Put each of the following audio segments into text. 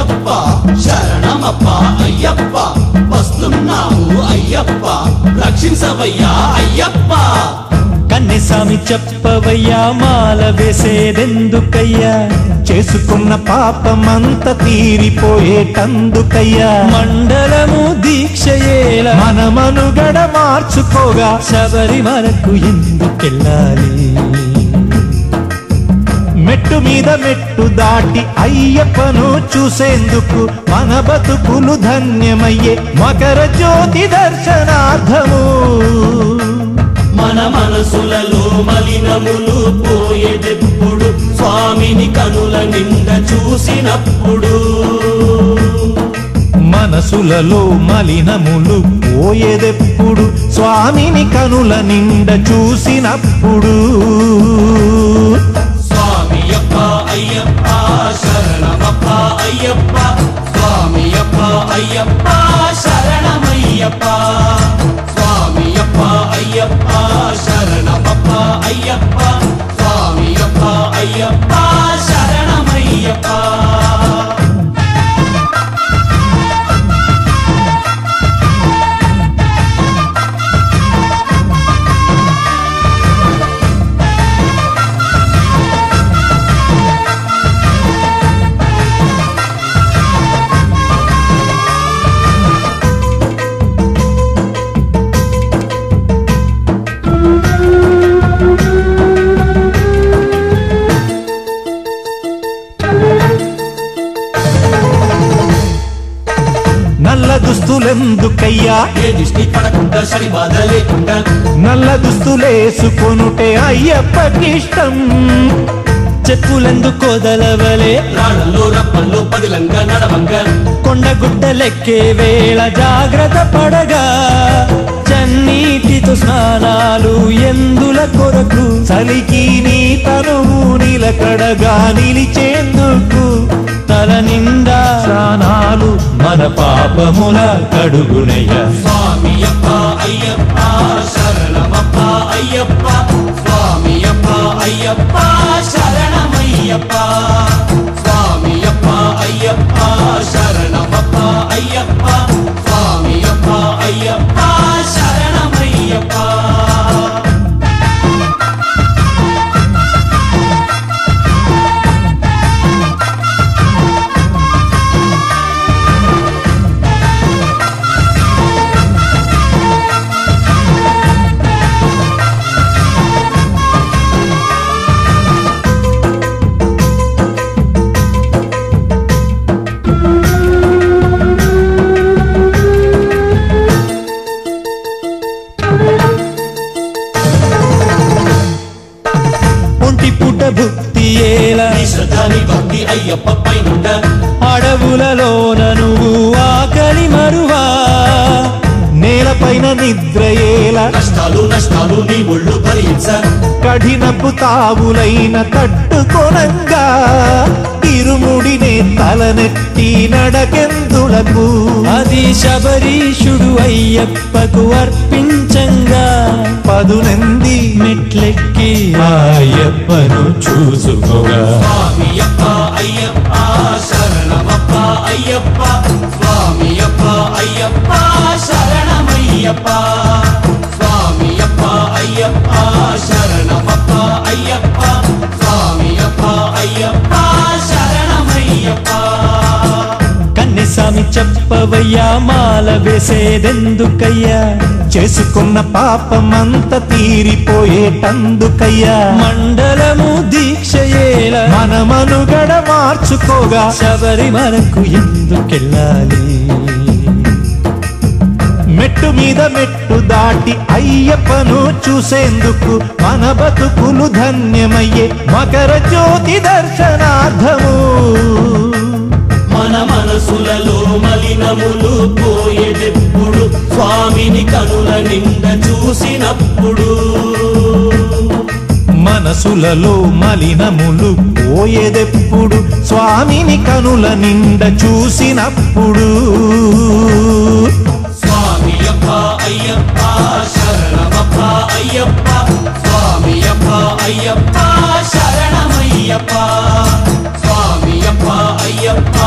అయ్యప్ప శరణమప్ప అయ్యప్ప వస్తున్నాము అయ్యప్ప రక్షించవయ్యా అయ్యప్ప కన్నెసామి చెప్పవయ్యా మాల వేసేదెందుకయ్యా చేసుకున్న పాపమంత తీరిపోయేటందుకయ్యా మండలము దీక్షయేలా మనమనుగడ మార్చుకోగా శబరిమలకు ఎందుకెళ్ళాలి మెట్టు మీద మెట్టు దాటి అయ్యప్పను చూసేందుకు మన బతుకులు ధన్యమయ్యే మకర జ్యోతి దర్శనార్థము మన మనసులలో మలినములు పోయేదెప్పుడు స్వామిని కనుల నిండా చూసినప్పుడు మనసులలో మలినములు పోయేదెప్పుడు స్వామిని కనుల నిండా చూసినప్పుడు స్వామియప్ప అయ్యప్ప శరణమప్ప అయ్యప్ప స్వామియప్ప అయ్యప్ప శరణమయ్యప్ప స్వామియప్ప అయ్యప్ప శరణమప్ప అయ్యప్ప స్వామియప్ప అయ్యప్ప శరణమయ్యప్ప నల్ల దుస్తులెందుకయ్యా ఏ దిష్టి పడకుండా శని బాధ లేకుండా నల్ల దుస్తులేసుకొనుటే అయ్యప్పకిష్టం చెప్పులెందుకోదలవలే రాళ్ళలో రప్పల్లో పదిలంగా నడవంగా కొండగుడ్డలెక్కే వేళ జాగ్రత్త పడగా చన్నీటితో స్నానాలు ఎందుల కొరకు చలికి నీ తనువు నిలకడగా నిలిచేందుకు తల నిండా స్నానాలు మన పాపముల కడుగునయ్యా స్వామియప్ప అయ్యప్ప శరణమప్ప అయ్యప్ప స్వామియప్ప అయ్యప్ప శరణమయ్యప్ప స్వామియప్ప అయ్యప్ప శరణమప్ప అయ్యప్ప స్వామియప్ప అయ్యప్ప శరణమయ్యప్ప పుట్ట భక్తి ఏలా శ్రద్ధాని భక్తి అయ్యప్ప పైనుండ అడవులలోన నువ్వు ఆకలి మరువా నేలపైన నిద్రయేలా కష్టాలు నష్టాలు నీ ఒళ్ళు భరించ కఠినపు తావులైన తట్టుకొనంగా ఇరుముడినే తలనెత్తి నడకెందులకు అది శబరీషుడు అయ్యప్పకు అర్పించంగా పదునంది మెట్లెక్కి అయ్యప్పను చూసుకోగా స్వామియప్ప అయ్యప్ప శరణమప్ప అయ్యప్ప స్వామియప్ప అయ్యప్ప శరణమయ్యప్ప స్వామియప్ప అయ్యప్ప శరణమప్ప అయ్యప్ప స్వామియప్ప అయ్యప్ప శరణమయ్యప్ప కన్నెసామి చెప్పవయ్యా మాల వేసేదెందుకయ్యా చేసుకున్న పాపమంత తీరిపోయేటందుకయ్యా మండలము దీక్షయేలా మనమనుగడ మార్చుకోగా శబరిమలకు ఎందుకెళ్ళాలి మెట్టు మీద మెట్టు దాటి అయ్యప్పను చూసేందుకు మన బతుకులు ధన్యమయ్యే మకర జ్యోతి దర్శనార్థము మన మనసులలో మలినములు పోయేదెప్పుడు స్వామిని కనుల నిండా చూసినప్పుడు మనసులలో మలినములు పోయేదెప్పుడు స్వామిని కనుల నిండా చూసినప్పుడు స్వామియప్ప అయ్యప్ప శరణమప్ప అయ్యప్ప స్వామియప్ప అయ్యప్ప శరణమయ్యప్ప స్వామియప్ప అయ్యప్ప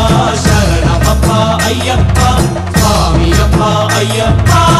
శరణ అయ్యప్ప